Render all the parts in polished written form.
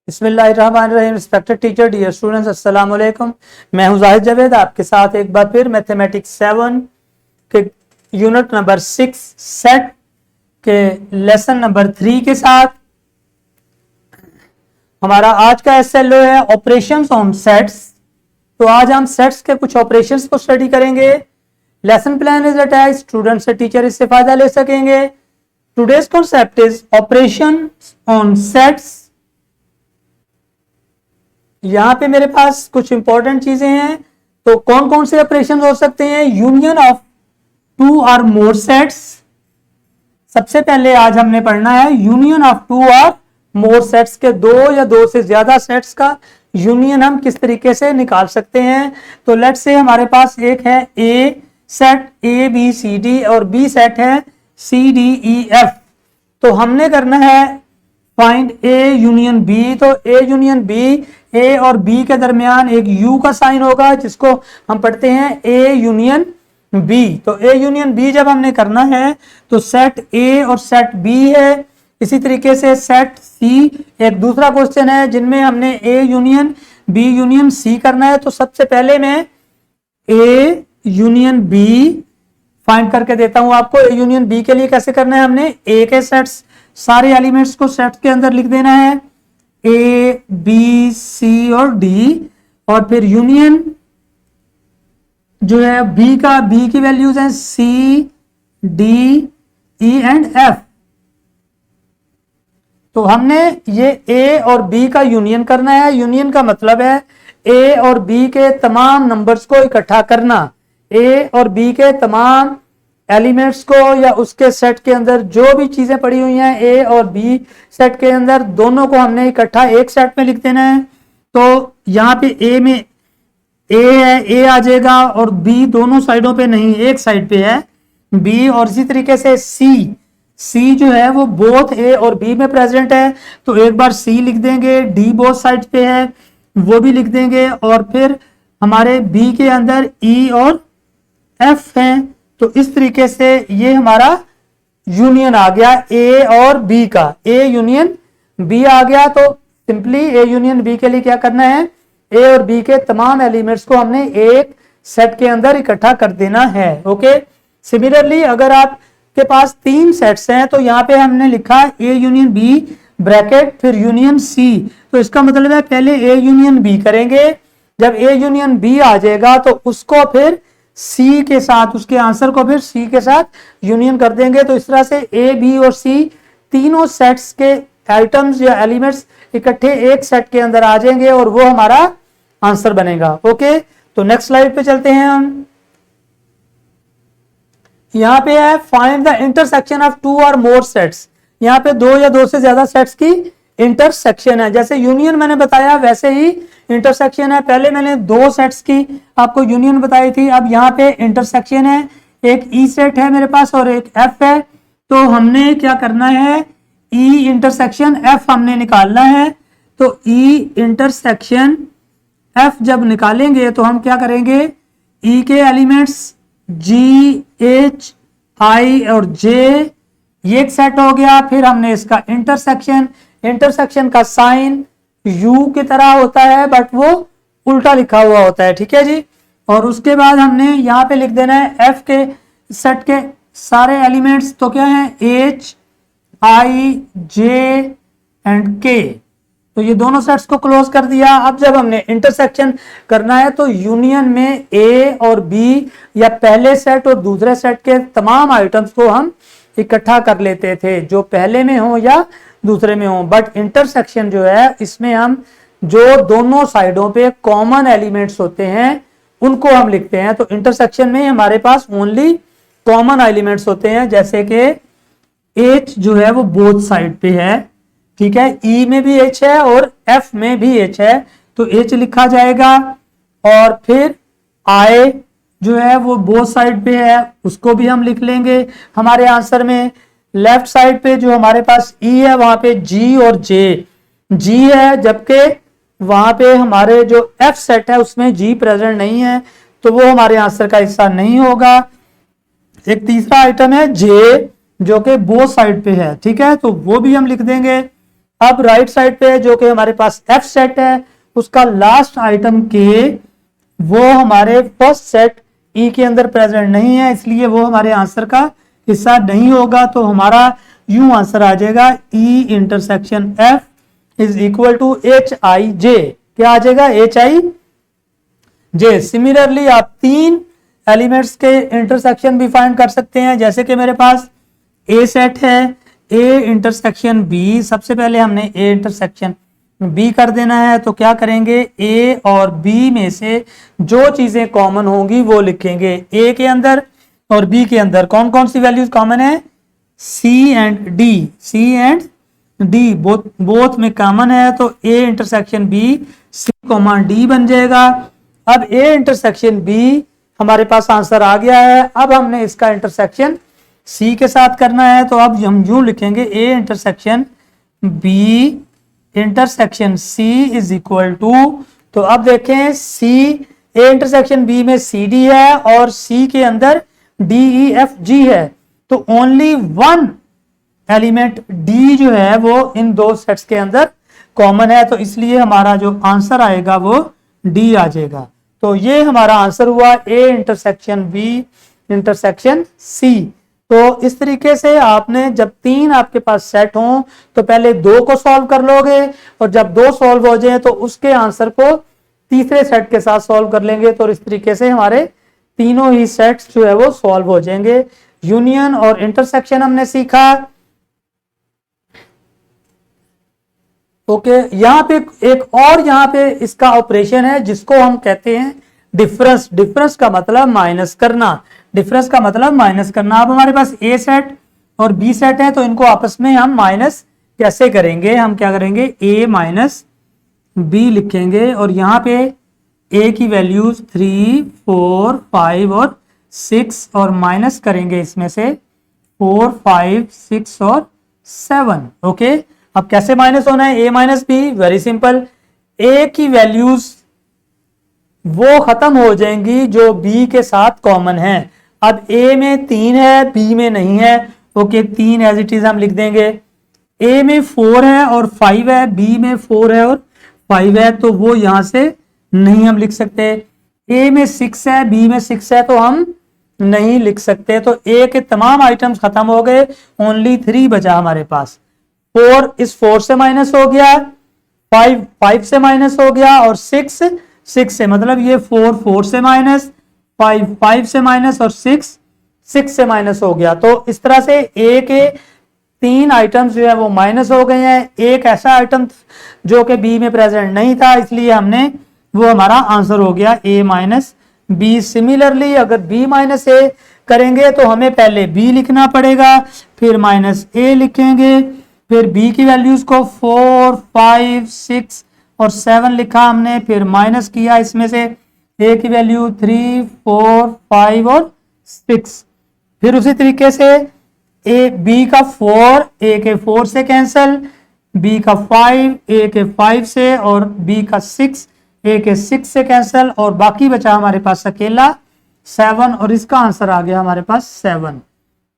बिस्मिल्लाहिर्रहमानिर्रहीम। Respected teacher, dear students, अस्सलाम वालेकुम। मैं हूं जाहिद जावेद, आपके साथ एक बार फिर मैथमेटिक्स 7 के यूनिट नंबर 6 सेट के लेसन नंबर 3 के साथ। हमारा आज का एसएलओ है ऑपरेशंस ऑन सेट्स। तो आज हम सेट्स के कुछ ऑपरेशंस को स्टडी करेंगे। Lesson plan is attach, student से टीचर इससे फायदा ले सकेंगे। Today's concept is operation on sets. यहां पे मेरे पास कुछ इंपॉर्टेंट चीजें हैं। तो कौन कौन से ऑपरेशन हो सकते हैं? Union of two or more sets. सबसे पहले आज हमने पढ़ना है union of two or more sets के दो या दो से ज्यादा सेट्स का यूनियन हम किस तरीके से निकाल सकते हैं। तो लेट्स से हमारे पास एक है A set, A B C D, और बी सेट है सी डी ई एफ। तो हमने करना है फाइंड ए यूनियन बी। तो ए यूनियन बी, ए और बी के दरमियान एक यू का साइन होगा जिसको हम पढ़ते हैं ए यूनियन बी। तो ए यूनियन बी जब हमने करना है तो सेट ए और सेट बी है। इसी तरीके से सेट सी एक दूसरा क्वेश्चन है जिनमें हमने A union B union C करना है। तो सबसे पहले मैं ए यूनियन बी फाइंड करके देता हूं आपको। ए यूनियन बी के लिए कैसे करना है? हमने ए के सेट्स, सारे एलिमेंट्स को सेट के अंदर लिख देना है, ए बी सी और डी, और फिर यूनियन जो है बी का, बी की वैल्यूज हैं C D E and F. तो हमने ये ए और बी का यूनियन करना है। यूनियन का मतलब है ए और बी के तमाम नंबर्स को इकट्ठा करना। ए और बी के तमाम एलिमेंट्स को या उसके सेट के अंदर जो भी चीजें पड़ी हुई हैं ए और बी सेट के अंदर, दोनों को हमने इकट्ठा एक सेट में लिख देना है। तो यहाँ पे ए में ए है, ए आ जाएगा, और बी दोनों साइडों पे नहीं, एक साइड पे है बी। और इसी तरीके से सी, सी जो है वो बोथ ए और बी में प्रेजेंट है। तो एक बार सी लिख देंगे, डी बोथ साइड पे है वो भी लिख देंगे, और फिर हमारे बी के अंदर ई और एफ है। तो इस तरीके से ये हमारा यूनियन आ गया ए और बी का, ए यूनियन बी आ गया। तो सिंपली ए यूनियन बी के लिए क्या करना है? ए और बी के तमाम एलिमेंट्स को हमने एक सेट के अंदर इकट्ठा कर देना है। ओके। सिमिलरली अगर आपके पास तीन सेट्स हैं तो यहाँ पे हमने लिखा ए यूनियन बी ब्रैकेट फिर यूनियन सी। तो इसका मतलब है पहले ए यूनियन बी करेंगे, जब ए यूनियन बी आ जाएगा तो उसको फिर सी के साथ, उसके आंसर को फिर सी के साथ यूनियन कर देंगे। तो इस तरह से ए बी और सी तीनों सेट्स के आइटम्स या एलिमेंट्स इकट्ठे एक सेट के अंदर आ जाएंगे और वो हमारा आंसर बनेगा। ओके। तो नेक्स्ट स्लाइड पे चलते हैं हम। यहाँ पे है find the intersection of two or more sets. यहाँ पे दो या दो से ज्यादा सेट्स की इंटरसेक्शन है। जैसे यूनियन मैंने बताया वैसे ही इंटरसेक्शन है। पहले मैंने दो सेट्स की आपको यूनियन बताई थी, अब यहाँ पे इंटरसेक्शन है। एक ई सेट है मेरे पास और एक एफ है। तो हमने क्या करना है? ई इंटरसेक्शन एफ हमने निकालना है। तो ई इंटरसेक्शन एफ जब निकालेंगे तो हम क्या करेंगे? ई के एलिमेंट्स जी एच आई और जे, ये एक सेट हो गया। फिर हमने इसका इंटरसेक्शन, इंटरसेक्शन का साइन यू की तरह होता है बट वो उल्टा लिखा हुआ होता है, ठीक है जी। और उसके बाद हमने यहाँ पे लिख देना है एफ के सेट के सारे एलिमेंट्स। तो क्या है? एच आई जे एंड के। तो ये दोनों सेट्स को क्लोज कर दिया। अब जब हमने इंटरसेक्शन करना है तो यूनियन में ए और बी या पहले सेट और दूसरे सेट के तमाम आइटम्स को हम इकट्ठा कर लेते थे, जो पहले में हो या दूसरे में हो। बट इंटरसेक्शन जो है इसमें हम जो दोनों साइडों पे कॉमन एलिमेंट्स होते हैं उनको हम लिखते हैं। तो इंटरसेक्शन में हमारे पास ओनली कॉमन एलिमेंट्स होते हैं, जैसे कि एच जो है वो बोथ साइड पे है, ठीक है। ई में भी एच है और एफ में भी एच है, तो एच लिखा जाएगा। और फिर आई जो है वो बोथ साइड पे है, उसको भी हम लिख लेंगे हमारे आंसर में। लेफ्ट साइड पे जो हमारे पास ई है वहां पे जी और जे, जी है, जबकि वहां पे हमारे जो एफ सेट है उसमें जी प्रेजेंट नहीं है, तो वो हमारे आंसर का हिस्सा नहीं होगा। एक तीसरा आइटम है जे जो कि बोथ साइड पे है, ठीक है, तो वो भी हम लिख देंगे। अब राइट साइड पे जो कि हमारे पास एफ सेट है, उसका लास्ट आइटम के वो हमारे फर्स्ट सेट ई के अंदर प्रेजेंट नहीं है, इसलिए वो हमारे आंसर का हिस्सा नहीं होगा। तो हमारा यूं आंसर आ जाएगा E intersection F is equal to H I J. क्या आ जाएगा? H I J. सिमिलरली आप 3 एलिमेंट्स के इंटरसेक्शन भी फाइंड कर सकते हैं। जैसे कि मेरे पास ए सेट है, ए इंटरसेक्शन बी। सबसे पहले हमने ए इंटरसेक्शन बी कर देना है, तो क्या करेंगे? ए और बी में से जो चीजें कॉमन होंगी वो लिखेंगे। ए के अंदर और बी के अंदर कौन कौन सी वैल्यूज कॉमन है? C and D. C and D both में कॉमन है, तो A intersection B C comma D बन जाएगा। अब ए इंटरसेक्शन बी हमारे पास आंसर आ गया है। अब हमने इसका इंटरसेक्शन सी के साथ करना है, तो अब हम यूं लिखेंगे A intersection B intersection C is equal to, तो अब देखें सी, ए इंटरसेक्शन बी में सी डी है और सी के अंदर डी ई एफ जी है, तो ओनली वन एलिमेंट डी जो है वो इन दो सेट्स के अंदर कॉमन है, तो इसलिए हमारा जो आंसर आएगा वो डी आ जाएगा। तो ये हमारा आंसर हुआ A intersection B intersection C. तो इस तरीके से आपने जब 3 आपके पास सेट हों तो पहले 2 को सॉल्व कर लोगे, और जब 2 सॉल्व हो जाए तो उसके आंसर को तीसरे सेट के साथ सॉल्व कर लेंगे। तो इस तरीके से हमारे तीनों ही सेट्स जो है वो सॉल्व हो जाएंगे। यूनियन और इंटरसेक्शन हमने सीखा। ओके, यहाँ पे एक और यहाँ पे इसका ऑपरेशन है जिसको हम कहते हैं डिफरेंस। डिफरेंस का मतलब माइनस करना। डिफरेंस का मतलब माइनस करना। अब हमारे पास ए सेट और बी सेट है, तो इनको आपस में हम माइनस कैसे करेंगे? हम क्या करेंगे? ए माइनस बी लिखेंगे, और यहाँ पे ए की वैल्यूज 3, 4, 5 और 6, और माइनस करेंगे इसमें से 4, 5, 6 और 7। ओके, अब कैसे माइनस होना है? ए माइनस बी, वेरी सिंपल। ए की वैल्यूज वो खत्म हो जाएंगी जो बी के साथ कॉमन है। अब ए में 3 है, बी में नहीं है। ओके, 3 एज इट इज हम लिख देंगे। ए में 4 है और 5 है, बी में 4 है और 5 है, तो वो यहां से नहीं हम लिख सकते। ए में 6 है, बी में 6 है, तो हम नहीं लिख सकते। तो ए के तमाम आइटम्स खत्म हो गए, ओनली 3 बचा हमारे पास। 4 इस 4 से माइनस हो गया, 5 से माइनस हो गया, और 6 से, मतलब ये 4 से माइनस, 5 से माइनस, और 6 से माइनस हो गया। तो इस तरह से ए के 3 आइटम्स जो है वो माइनस हो गए हैं। एक ऐसा आइटम जो कि बी में प्रेजेंट नहीं था, इसलिए हमने वो हमारा आंसर हो गया ए माइनस बी। सिमिलरली अगर बी माइनस ए करेंगे तो हमें पहले बी लिखना पड़ेगा, फिर माइनस ए लिखेंगे, फिर बी की वैल्यूज को 4, 5, 6 और 7 लिखा हमने, फिर माइनस किया इसमें से ए की वैल्यू 3, 4, 5 और 6। फिर उसी तरीके से ए बी का 4 ए के 4 से कैंसल, बी का 5 ए के 5 से, और बी का 6 ए के 6 से कैंसल, और बाकी बचा हमारे पास अकेला 7, और इसका आंसर आ गया हमारे पास 7।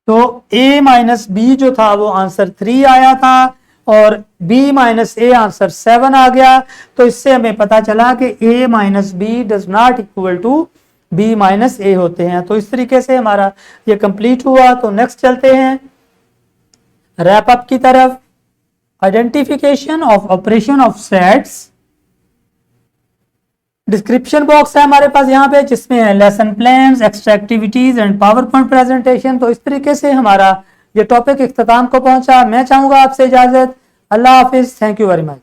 तो a माइनस बी जो था वो आंसर 3 आया था, और b माइनस ए आंसर 7 आ गया। तो इससे हमें पता चला कि a minus B does not equal to b minus A होते हैं। तो इस तरीके से हमारा ये कंप्लीट हुआ। तो नेक्स्ट चलते हैं रैप अप की तरफ। Identification of operation of sets. Description box है हमारे पास यहाँ पे, जिसमें है lesson plans, extra activities and power point presentation. तो इस तरीके से हमारा ये टॉपिक इख्तिताम को पहुंचा। मैं चाहूंगा आपसे इजाजत। अल्लाह हाफिज। Thank you very much.